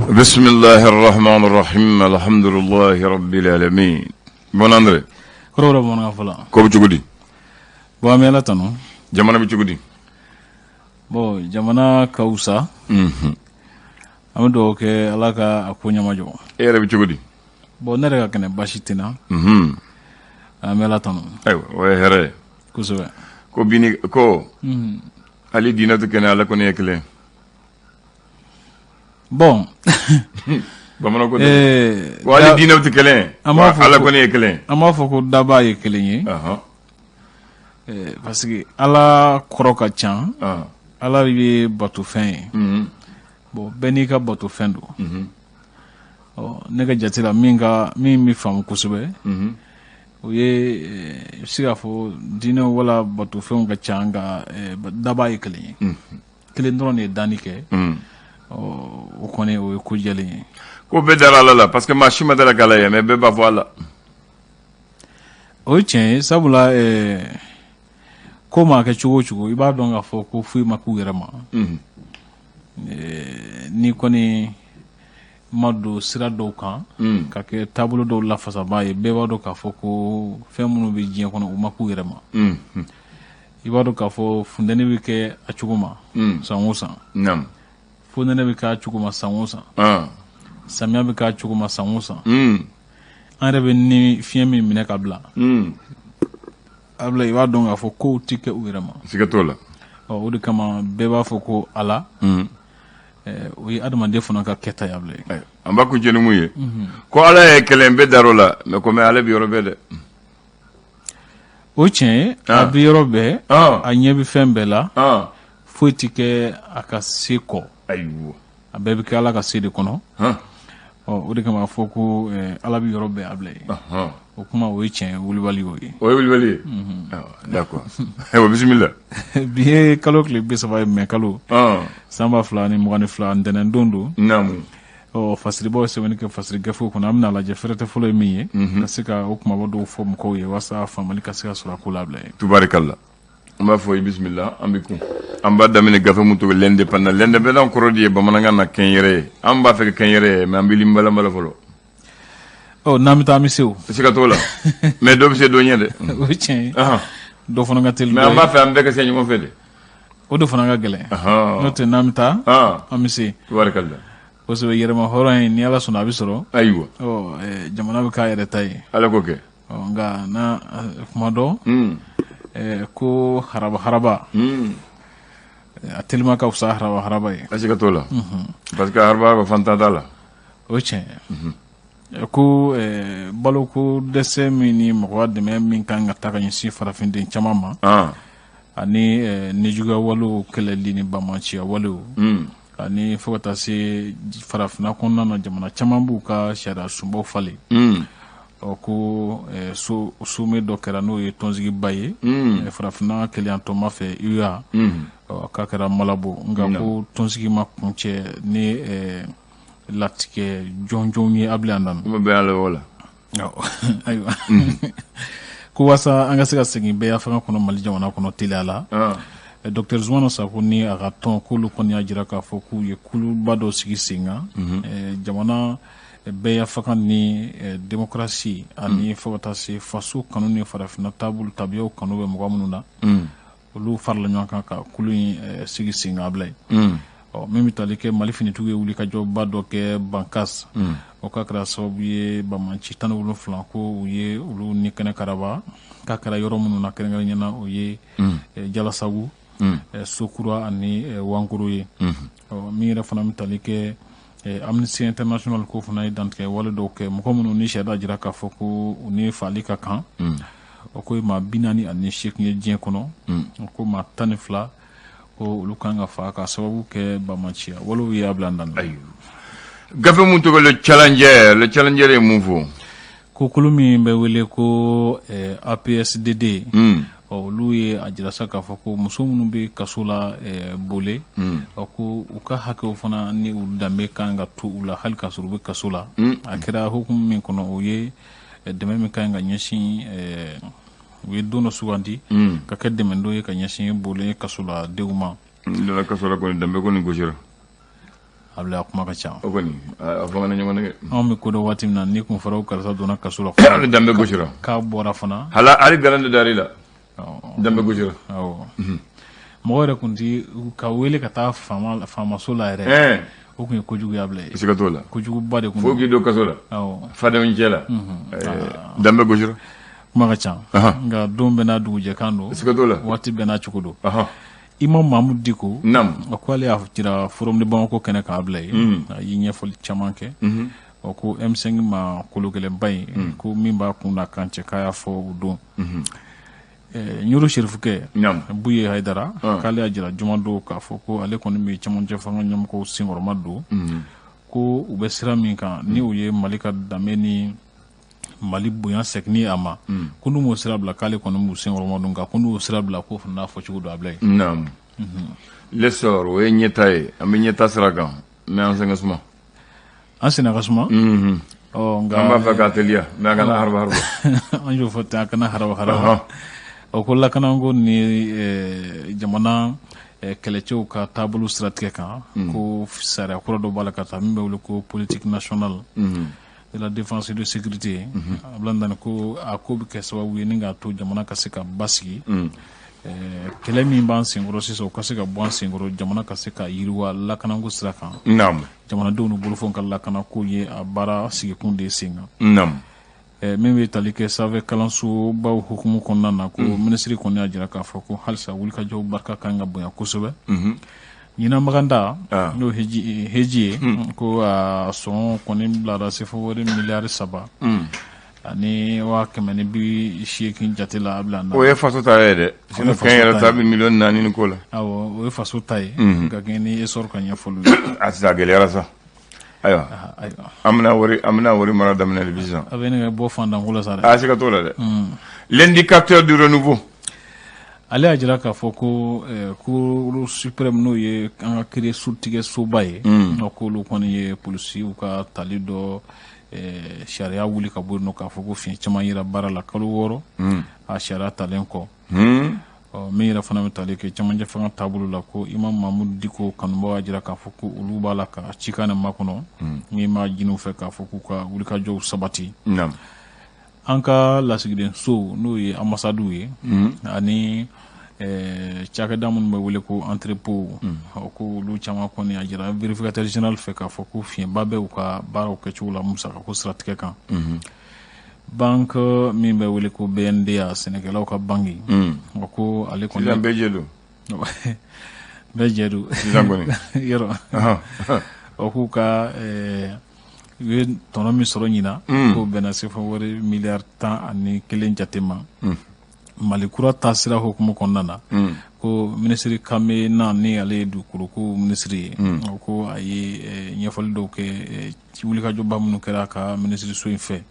بسم الله الرحمن الرحيم الحمد لله رب العالمين. Bon André. Koro bon afala. Ko bu cugudi. Bo amela tanu. Jamana bi cugudi. Bo jamana kausa. Amdo ke alaka akunya majo. Era bi cugudi. Bo nere ka kene bashitina. Amela tanu. Aywa way here. Kusuwe. Ko bini ko. Ali dinatu kene ala ko ne ekle. Bon. Bamana ko wali dinatu kele. Ala ko ne ekle. Ama foko daba ye kelenye. Parce que ala koroka chan. Ala bi batu fen. Bon beni ka batu fen do. Ne ka jatila min mi fam kusube. O ye siga fo dino wala batu fen ka changa daba ye kelenye. Kelen dron ne danike. O kone o ko jeli ko be dara la parce que ma chima dara gala ye mais be ba voilà o tien sabula ko ma ka chugo iba don ga fo ko fu ma ku yerama ni koni madu sira do kan ka ke tableau do la fasa ba ye be ba do ka fo ko femunu bi jien kono ma ku yerama iba do ka fo fundene bi ke a chuguma sangosa nam fundene bi ka chuguma sangosa samia bi ka chuguma sangosa an rebe ni fiye min minɛ ka bila abla i b'a dɔn k'a fɔ kow ti kɛ u yɛrɛ ma siga t'o la o de kama bɛɛ b'a fɔ ko ala o ye adamaden fana ka kɛta ye abla an b'a kun jeni mun ye ko ala ye kelen bɛɛ dar'o la mais comme ale bi yɔrɔ bɛɛ dɛ o tiɲɛ ye a bi yɔrɔ bɛɛ a ɲɛ bi fɛn bɛɛ la foyi ti kɛ a ka se kɔ ayiwa a bɛɛ bi kɛ ala ka se de kɔnɔ o de kama fɔ ko ala bi yɔrɔ bɛɛ abla ye o kuma o ye tiɲɛ wulibali o ye o ye wulibali ye d'accord ayiwa bisimila bi ye kalo tile 30 ye mɛ kalo sanba 2022 ntɛnɛn don do naamu fasiribaw ye sɛbɛnni kɛ fasiri gafew kɔnɔ an bɛna lajɛ fɛrɛtɛ fɔlɔ ye min ye ka se ka o kumaba dɔw fɔ mɔgɔw ye walasa faamali ka se ka sɔrɔ a ko la abla ye tubarikala an b'a fɔ bisimila an bɛ kun an b'a daminɛ gafe mun to l'indépendant kɔrɔ de ye bamanankan na kɛnyɛrɛ ye an b'a fɛ ka kɛnyɛrɛ ye mais an bɛ limbalambala fɔlɔ n'an bɛ taa an bɛ se o siga t'o la mais dɔ bɛ se dɔ ɲɛ dɛ o ye tiɲɛ ye dɔ fana ka teli mais an b'a fɛ an bɛɛ ka se ɲɔgɔn fɛ de o de fana ka gɛlɛn n'o tɛ n'an bɛ taa an bɛ se tubarikala kosɛbɛ yɛrɛma hɔrɔn ye ni ala sɔnna a bɛ sɔrɔ ayiwa jamana bɛ k'a yɛrɛ ta ye ala k'o kɛ nka na kuma dɔ ko haraba a telima ka fisa haraba ye a siga t'o la parce que haraba ka fantan t'a la o ye tiɲɛ ye ko baloko dɛsɛ min ni mɔgɔ dɛmɛ min kan ka ta ka ɲɛsin farafinden caman ma ani nijuguya walew kɛlɛli ni bamaciya walew ani fo ka taa se farafina kɔnɔna na jamana caman b'u ka sariya sunbaw falen ko sume dɔ kɛra n'o ye tɔnsigiba ye farafina keleyantɔma fɛ uya k'a kɛra malabo nka ko tɔnsigi ma kuncɛ ni latigɛ jɔnjɔn ye abili an ma bɛn ala wala ayiwa ko wasa an ka se ka segin bɛɛ fanga kɔnɔ mali jamana kɔnɔ teliya la Dr Zumano Sako ni a ka tɔn k'olu kɔni y'a jira k'a fɔ k'u ye kuluba dɔ sigi sen kan jamana bɛɛ fanga ni démocratie ani fo ka taa se faso kanu ni farafina taabolo tabiyaw kanu bɛ mɔgɔ minnu na olu farala ɲɔgɔn kan ka kulu in sigi sen kan abila ye min bɛ tali kɛ mali finitigiw ye wuli ka jɔba dɔ kɛ bankas o ka kɛra sababu ye bamaci 17 ko u ye olu ni kɛnɛ karaba k'a kɛra yɔrɔ minnu na kɛrɛnkɛrɛnnen na o ye jalasagu sokura ani wankoro ye min yɛrɛ fana bɛ tali kɛ Amnesty International ko fana ye dantigɛ wale dɔw kɛ mɔgɔ minnu ni sariya jira k'a fɔ ko u ni faali ka kan o ko maa 48 ye diɲɛ kɔnɔ o ko maa 12 ko olu kan ka fa ka sababu kɛ bamaciya walew ye abila dan gafe mun tɔgɔ le challenger ye mun fɔ ko kulu min bɛ wele ko APSDD olu ye a jira sa k'a fɔ ko muso minnu bɛ kaso la bole ko u ka hakɛw fana ni u danbe kan ka to u la hali k'a sɔrɔ u bɛ kaso la a kɛra hukumu min kɔnɔ o ye dɛmɛ min kan ka ɲɛsin u ye don dɔ sugandi ka kɛ dɛmɛ dɔ ye ka ɲɛsin bole kaso la denw ma dala kaso la kɔni danbe kɔni gosira abla kuma ka ca o koni a fanga nyama ne an bɛ ko dɔ waati min na ni kun fɔra ko karisa donna kaso la dambe gosira k'a bɔra fana hala ari galande dari la dambe gosira awɔ mɔgɔ yɛrɛ kun ti ka wele ka taa faamaso la yɛrɛ o kun ye kojugu ye abla ye sika to la kojuguba de kun fo k'i do kaso la awɔ fadenw cɛ la dambe gosira kuma ka ca nka don bɛɛ n'a dugujɛkan don sika to la waati bɛɛ n'a cogo don Imam Mahmoud Diko a ko ale y'a jira forum de Bamako kɛnɛ kan abla ye a y'i ɲɛfɔli caman kɛ o ko M5 ma kolo gɛlɛnba in ko min b'a kun na kan cɛ k'a y'a fɔ o don Ɲoro Serifukɛ Buye Haidara k'ale y'a jira juma don k'a fɔ ko ale kɔni bɛ cɛmancɛ fanga ɲɛmɔgɔw senkɔrɔma don ko u bɛ sira min kan ni u ye Mali ka danbe ni Mali bonya segini a ma ko n'u m'o sira bila k'ale kɔni b'u senkɔrɔma don nka ko n'u y'o sira bila k'o fana n'a fɔcogo don abla ye l'essor o ye ɲɛta ye an bɛ ɲɛta sira kan mais an sɛgɛn suma an senna ka suma nka an b'a fɛ k'a teliya mais a kana haraba haraba an y'o fɔ ten a kana haraba haraba o ko lakanako ni jamana kɛlɛcɛw ka taabolo siratigɛ kan ko sariya kura dɔ b'a la ka taa min bɛ wele ko politique nationale de la défense et de sécurité ablandani ko a ko bɛ kɛ sababu ye ni k'a to jamana ka se ka basigi kɛlɛ min b'an senkɔrɔ sisan o ka se ka bɔ an senkɔrɔ jamana ka se ka yiriwa lakanako sira kan jamanadenw n'u bolofɛnw ka lakanako ye a baara sigikun de sen kan min bɛ tali kɛ sanfɛ kalansobaw hukumu kɔnɔna na ko minisiri kɔni y'a jira k'a fɔ ko halisa wulikajɔw barika kan ka bonya kosɛbɛ ɲinan maganda n'o heji ye ko a sɔn kɔni bilara se fɔ wari miliyari 3 ani 180 jate la a bila na o ye faso ta ye dɛ sinon fɛn yɛrɛ ta bɛ miliyɔn 4 ni ko la awɔ o ye faso ta ye ka kɛ ni esor ka ɲɛfɔliw ye a sisan a gɛlɛyara sa ayiwa an bɛna wari mara daminɛ de bi sisan a bɛ ne ka bɔ fandanko la sa dɛ a siga t'o la dɛ l'indicateur du renouveau ale y'a jira k'a fɔ ko cour suprême n'o ye an ka kiiri tigɛ soba ye k'olu kɔni ye polisiw ka tali dɔ sariya wuli ka bɔ yen nɔ k'a fɔ ko fiɲɛ caman yera baara la kalo 6 a sariya talen kɔ min yɛrɛ fana bɛ tali kɛ camancɛ fanga taabolo la ko Imam Mahmoud Diko kanubaw y'a jira k'a fɔ ko olu b'a la ka cikan nin makɔnɔ min b'a ɲini u fɛ k'a fɔ k'u ka wulikajɔw sabati an ka lasigiden so n'o ye ambassadew ye ani cakɛda minnu bɛ wele ko entrepôt ko olu caman kɔni a jira vérificateur général fɛ k'a fɔ ko fiɲɛba bɛ u ka baaraw kɛcogo la musaka ko siratigɛ kan banque min bɛ wele ko BNDA sɛnɛkɛlaw ka banki ko ale kɔni sisan bɛɛ jɛ don bɛɛ jɛ don sisan kɔni yɔrɔ o k'u ka u ye tɔnɔ min sɔrɔ ɲina ko bɛnna se fɔ wari miliyari 11 jate ma Mali kura ta sira hukumu kɔnɔna na ko minisiri Kame na ni ale ye dugukolo ko minisiri ye ko a ye ɲɛfɔli dɔw kɛ wulikajɔba minnu kɛra ka minisiri so in fɛ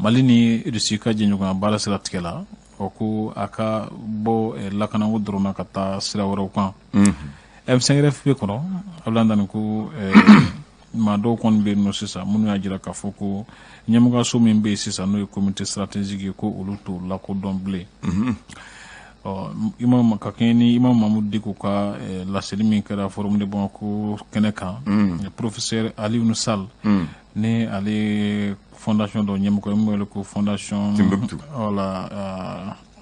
Mali ni Rusi ka jɛɲɔgɔnya baara sira tigɛ la ko a ka bɔ lakanako dɔrɔn na ka taa sira wɛrɛw kan M5RFP kɔnɔ ablandani ko maa dɔw kɔni bɛ yen nɔ sisan minnu y'a jira k'a fɔ ko ɲɛmɔgɔso min bɛ yen sisan n'o ye comité stratégique ye ko olu t'o lakodɔn bilen ka kɛɲɛ ni Imam Mahmoud Diko ka laseli min kɛra forum de Bamako kɛnɛ kan professeur Aliou Sall ni ale fondation dɔ ɲɛmɔgɔ min wele ko fondation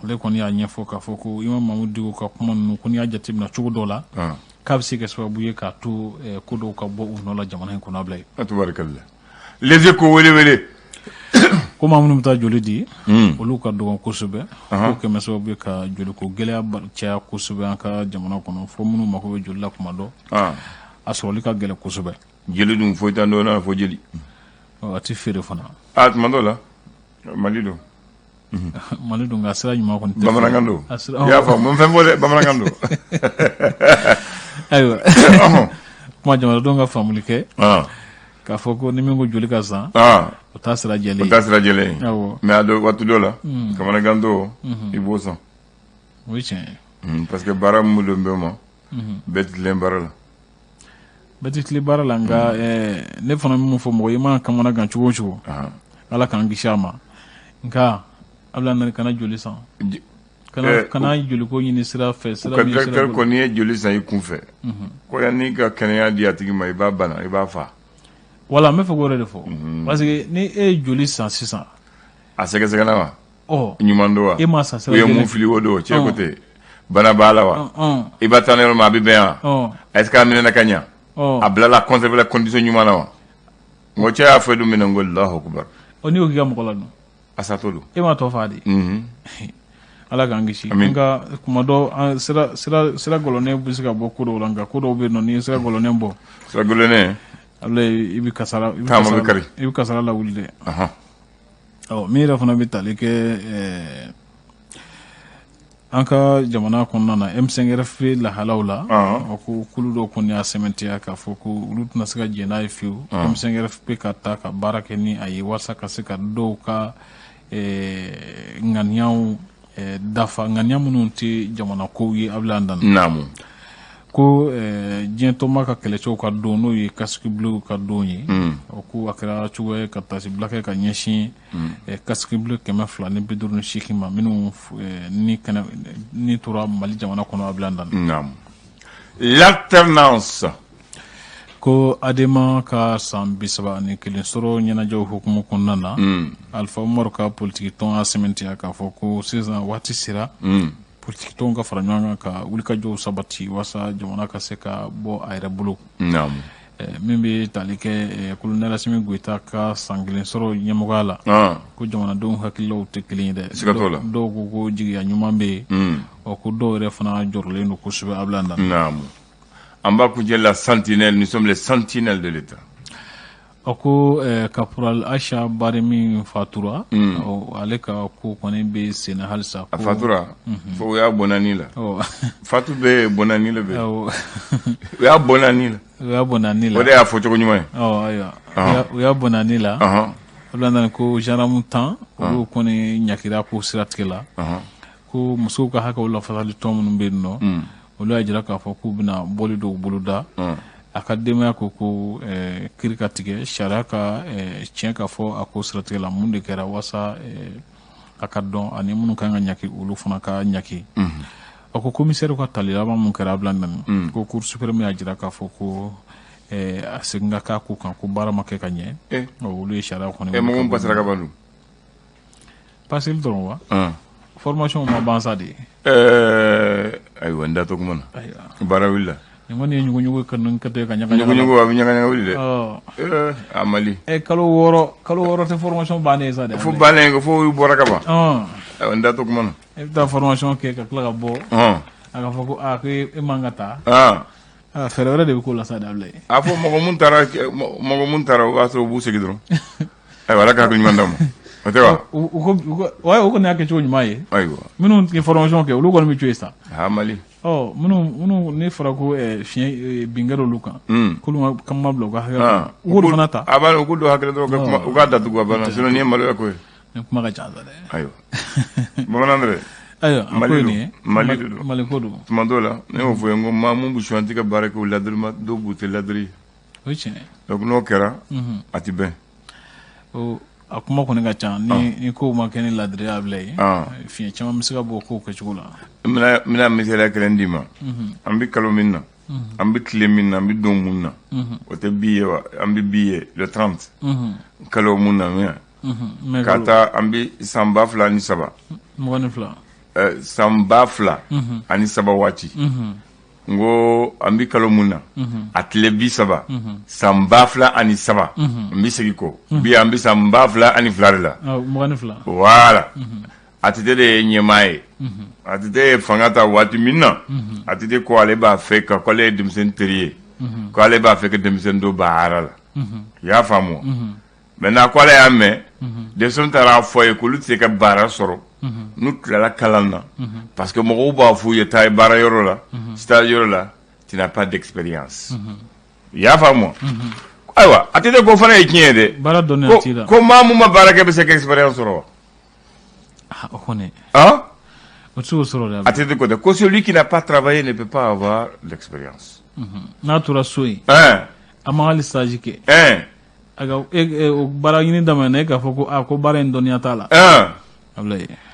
ale kɔni y'a ɲɛfɔ k'a fɔ ko Imam Mahmoud Diko ka kuma ninnu ko n'i y'a jateminɛ cogo dɔ la k'a bɛ se kɛ sababu ye k'a to ko dɔw ka bɔ u nɔ la jamana in kɔnɔ abla ye les échos wele ko maa minnu bɛ taa joli di olu ka dɔgɔn kosɛbɛ k'o kɛmɛ sababu ye ka joli ko gɛlɛya caya kosɛbɛ an ka jamana kɔnɔ fo minnu mako bɛ joli la kuma dɔ a sɔrɔli ka gɛlɛn kosɛbɛ jeli dun foyi t'an dɔn n'a fɔ jeli a ti feere fana tuma dɔ la Mali don Mali don nka sira ɲuman kɔni tɛ bamanankan don i y'a faamu n fɛn fɔ dɛ bamanankan don ayiwa kuma jamanadenw ka faamuli kɛ k'a fɔ ko ni min ko joli ka zan o t'a sira jɛlen mais a dɔ waati dɔ la kamanagan dɔ i b'o sɔn o ye tiɲɛ ye parce que baara min don bɛɛ ma bɛɛ ti tilen baara la bɛɛ ti tilen baara la nka ne fana min fɔ mɔgɔ i mana kamanagan cogo o cogo Ala k'an kisi a ma nka abla nani kana joli san kana joli ko ɲini sira fɛ u ka directeur kɔni ye joli san i kun fɛ ko yanni ka kɛnɛya di a tigi ma i b'a bana i b'a fa wala n bɛ fɛ k'o de fɔ parce que ni e ye joli san sisan a sɛgɛsɛgɛla wa ɲuman don wa e ma san u ye mun fili o don cɛ ko tɛ bana b'a la wa i b'a taa ne yɔrɔ ma a bɛ bɛn yan est-ce que a minɛna ka ɲa a bilala conserver la condition ɲuman na wa n ko cɛ y'a fɔ don min na n ko Allahu akbar n'i y'o k'i ka mɔgɔ la dun a satɔ don e ma tɔ fa de ala k'an kisi nka kuma dɔ sira gɔlɔnɛ bɛ se ka bɔ ko dɔw la nka ko dɔw bɛ yen nɔ n'i ye sira gɔlɔnɛ bɔ sira gɔlɔnɛ i bɛ kasara lawuli dɛ min yɛrɛ fana bɛ tali kɛ an ka jamana kɔnɔna na M5RFP lahalaw la ko kulu dɔw kɔni y'a sɛmɛntiya k'a fɔ ko olu tɛna se ka jɛn n'a ye fiyewu M5RFP ka taa ka baara kɛ ni a ye walasa ka se ka dɔw ka ŋaniyaw dafa ŋaniya minnu tɛ jamana kow ye a bila dan ko diɲɛtɔma ka kɛlɛcɛw ka don n'o ye kasiki blew ka don ye ko a kɛra cogoya ye ka tasi bilakɛ ka ɲɛsin kasiki blew 258 ma minnu ni tora Mali jamana kɔnɔ a bila dan l'alternance ko Adema ka san 31 sɔrɔ ɲɛnajɛw hukumu kɔnɔna na Alpha Umaru ka politiki tɔn a sɛmɛntiya k'a fɔ ko sisan waati sera politiki tɔnw ka fara ɲɔgɔn kan ka wulikajɔw sabati walasa jamana ka se ka bɔ a yɛrɛ bolo min bɛ tali kɛ kolonɛl Asimi Goyita ka san 1 sɔrɔ ɲɛmɔgɔya la ko jamanadenw hakililaw tɛ kelen ye dɛ dɔw ko jigiya ɲuman bɛ yen ko dɔw yɛrɛ fana jɔrɔlen don kosɛbɛ a bila dan an b'a kuncɛ la sentinelle nous sommes les sentinelles de l'État ko Caporal Aisha Barimi fatura ale ka ko kɔni bɛ sen na halisa a fatura fo u y'a bɔnani la fatu bɛ bɔnani la bɛ u y'a bɔnani la o de y'a fɔ cogo ɲuman ye ayiwa u y'a bɔnani la o la nana ko gendarme 10 olu kɔni ɲakira ko siratigɛ la ko musow ka hakɛw lafasali tɔn minnu bɛ yen nɔ olu y'a jira k'a fɔ k'u bɛna bɔli dɔw boloda a ka denbaya ko kiri ka tigɛ sariya ka tiɲɛ ka fɔ a ko siratigɛ la mun de kɛra walasa a ka dɔn ani minnu kan ka ɲaki olu fana ka ɲaki ko commissaire ka tali laban mun kɛra a bila nani ko cour suprême y'a jira k'a fɔ ko a segin ka k'a ko kan ko baara ma kɛ ka ɲɛ olu ye sariya kɔni mɔgɔ pasara ka ban dun paseli dɔrɔn wa formation ma ban sa de ayiwa n da to kuma na baara wulila nin kɔni ye ɲuguɲugu kanu ka ɲaga ɲuguɲugu a bɛ ɲaga wuli dɛ a Mali kalo wɔɔrɔ tɛ formation bannen sa dɛ fo bannen ko fo bɔra ka ban ayiwa n da to kuma na e bɛ taa formation kɛ ka tila ka bɔ a ka fɔ ko ko e man ka taa fɛɛrɛ wɛrɛ de bɛ k'o la sa dabila ye a fɔ mɔgɔ mun taara o b'a sɔrɔ u b'u segin dɔrɔn ayiwa ala k'a hakili ɲuman d'a ma o tɛ wa o kɔni y'a kɛ cogo ɲuman ye ayiwa minnu ye formation kɛ olu kɔni bɛ to yen sa Mali minnu ne fɔra ko fiɲɛ binkɛra olu kan k'olu kama bila u ka hakɛ u k'olu fana ta a b'a u k'u don hakɛ dɔrɔn u k'a datugu a banna sinon nin ye maloya ko ye ni kuma ka ca sa dɛ ayiwa bamanan dɛ ayiwa Mali ko don tuma dɔw la ne y'o fɔ ye n ko maa mun bɛ suwanti ka baara kɛ o ladiri ma dɔw b'u tɛ ladiri o ye tiɲɛ donc n'o kɛra a tɛ bɛn a kuma kɔni ka ca ni kow ma kɛ ni ladiriya bila ye fiɲɛ caman bɛ se ka bɔ kow kɛcogo la n bɛna misaliya kelen d'i ma an bɛ kalo min na an bɛ tile min na an bɛ don mun na o tɛ bi ye wa an bɛ bi ye le 30 kalo mun na min ka taa an bɛ san 2023 san 2023 waati n ko an bɛ kalo mun na a tile 30 san 2023 n bɛ segin kɔ bi an bɛ san 2022 de la voilà a tɛ de ye ɲɛmaa ye a tɛ ye fanga ta waati min na a tɛ ko ale b'a fɛ ka ko ale ye denmisɛnnin teri ye ko ale b'a fɛ ka denmisɛnnin dɔ baara la i y'a faamu maintenant ko ale y'a mɛn denmisɛnnin taara fɔ ye k'olu tɛ se ka baara sɔrɔ n'u tilala kalan na parce que mɔgɔw b'a f'u ye taa baara yɔrɔ la stage yɔrɔ la tu n'as pas d'expérience i y'a faamu ayiwa a tɛ ko fana ye tiɲɛ ye dɛ ko maa mun ma baara kɛ bɛ se ka expérience sɔrɔ wa o kɔni o tɛ se k'o sɔrɔ dɛ a tɛ ko dɛ ko celui qui n'a pas travaillé ne peut pas avoir l'expérience n'a tora so yen a ma hali stage kɛ a ka baara ɲini daminɛ e k'a fɔ ko baara in dɔnniya t'a la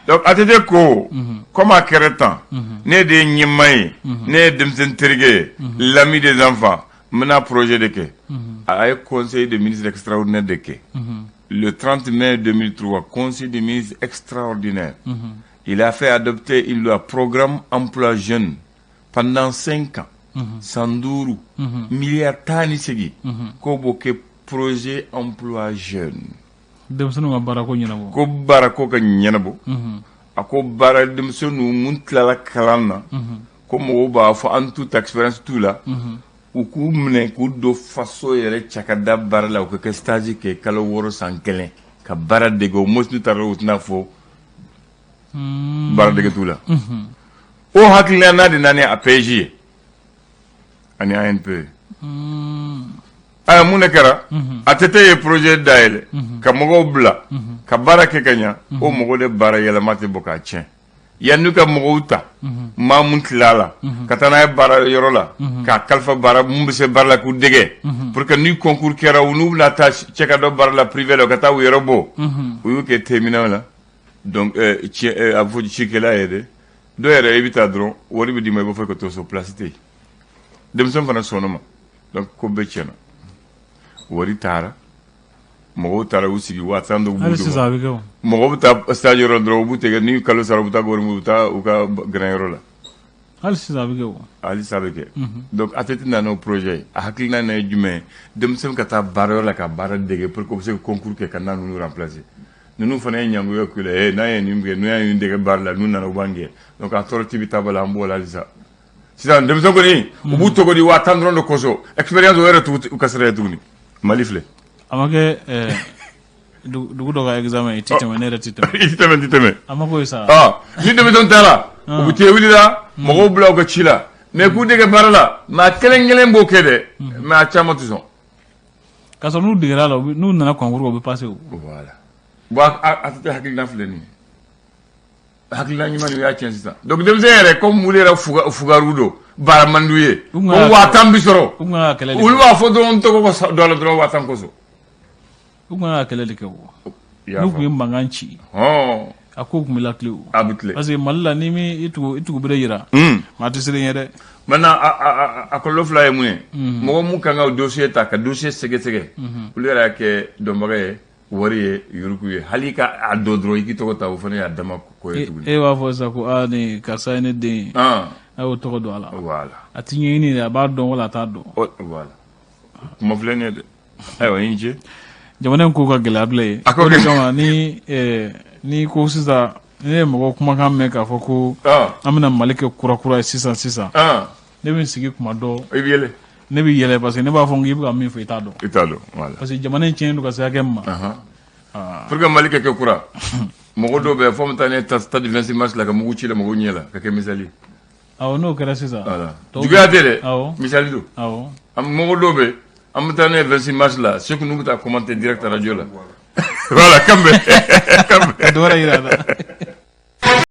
donc atete ko comme à Keretan né de Nyemaye né de Msenterige l'ami des enfants mena projet de ke a conseil de ministre extraordinaire de ke le 30 mai 2003 conseil des ministres extraordinaire il a fait adopter une loi programme emploi jeune pendant 5 ans Sandourou milliard tani segi ko boke projet emploi jeune demsonu barako ñanabo ko barako ka ñanabo ako bara demsonu mun tlala kalanna ko mo ba fo en toute expérience tout là ou ku mne ku do faso yere chakada bara la ko ke stage ke kala woro san kelen ka bara de go mosnu taro utna fo bara de tout là o hakila na de nani APJ ani ANP aya mun kɛra a tete ye projet dayɛlɛ ka mɔgɔw bila ka baara kɛ ka ɲa o mɔgɔ de baara yɛlɛma tɛ bɔ k'a tiɲɛ yanni ka mɔgɔw ta maa mun tila la ka taa n'a ye baara yɔrɔ la k'a kalifa baara mun bɛ se baara la k'u dɛgɛ pour que ni concours kɛra u n'u bɛna taa cɛ ka dɔ baara la privé la u ka taa u yɛrɛ bɔ u y'u kɛ terminal la donc a bɛ fɔ cikɛla ye dɛ dɔw yɛrɛ i bɛ taa dɔrɔn wari bɛ d'i ma i b'a fɔ ka to so place tɛ yen denmisɛn fana sɔnna ma donc ko bɛɛ tiɲɛna wari taara mɔgɔw taara u sigi waa tan dɔw b'u dɔn mɔgɔw bɛ taa stage yɔrɔ dɔrɔn u b'u tigɛ ni kalo sara u bɛ taa wari u bɛ taa u ka grand yɔrɔ la hali sisan a bɛ kɛ o hali sisan a bɛ kɛ donc a tɛ nana o projet ye a hakilina na ye jumɛn ye denmisɛnw ka taa baara yɔrɔ la ka baara dege pour que u bɛ se ka concours kɛ ka na ninnu remplacer ninnu fana ye ɲangoya k'u la n'a ye nin kɛ n'u y'a dege baara la n'u nana u b'an gɛn donc a tɔɔrɔ ti bɛ taa bala an b'o la halisa sisan denmisɛnw kɔni u b'u togo di waa tan dɔrɔn de kɔsɔn expérience o yɛrɛ t'u ka sira ye tuguni Mali filɛ a ma kɛ dugu dɔ ka examen i ti tɛmɛ ne yɛrɛ ti tɛmɛ i ti tɛmɛ a ma ko ye sa ni denmisɛnw taara u bɛ tɛ wulila mɔgɔw bila u ka ci la mais k'u dege baara la mais a kelen b'o kɛ dɛ mais a caman tɛ sɔn k'a sɔrɔ n'u degera la n'u nana concours u bɛ passer o voilà bon a tɛ hakilina filɛ nin ye hakilina ɲuman de y'a tiɲɛ sisan donc denmisɛn yɛrɛ comme olu yɛrɛ fugaru don baara man d'u ye ko waa tan bi sɔrɔ olu b'a fɔ dɔrɔn n tɔgɔ ka dɔ la dɔrɔn waa tan kosɔn u kun ka kɛlɛ de kɛ o n'u kun ye mankan ci a ko tun bɛ lakile o a bɛ tile parce que Mali la ni min i tugu bere yira maa tɛ siran ɲɛ dɛ maintenant a kɔlɔlɔ fila ye mun ye mɔgɔ mun kan ka dossier ta ka dossier sɛgɛsɛgɛ olu yɛrɛ y'a kɛ dɔnbaga ye wari ye yuruku ye hali ka a dɔ dɔrɔn i k'i tɔgɔ ta o fana y'a dama ko ye tuguni e b'a fɔ sisan ko ni karisa ye ne den ye a y'o tɔgɔ don a la voilà a ti ɲɛɲini de a b'a dɔn wala a t'a dɔn voilà kuma filɛ nin ye dɛ ayiwa i ni ce jamana in ko ka gɛlɛya bila ye o de kama ni ko sisan ne ye mɔgɔ kumakan mɛn k'a fɔ ko an bɛna Mali kɛ kurakura ye sisan ne bɛ n sigi kuma dɔ i bɛ yɛlɛ ne bɛ yɛlɛ parce que ne b'a fɔ k'i bɛ ka min fɔ i t'a dɔn voilà parce que jamana in tiɲɛ don ka se hakɛ min ma pour que Mali ka kɛ kura mɔgɔ dɔw bɛ fɔ n bɛ taa ne stade 26 mars la ka mugu ci la mɔgɔw ɲɛ la ka kɛ misali awɔ n'o kɛra sisan juguya tɛ dɛ misali don mɔgɔ dɔw bɛ an bɛ taa ne 26 mars la ceux qui nous bɛ taa commenter direct radio la voilà kanbɛ dɔwɛrɛ yira la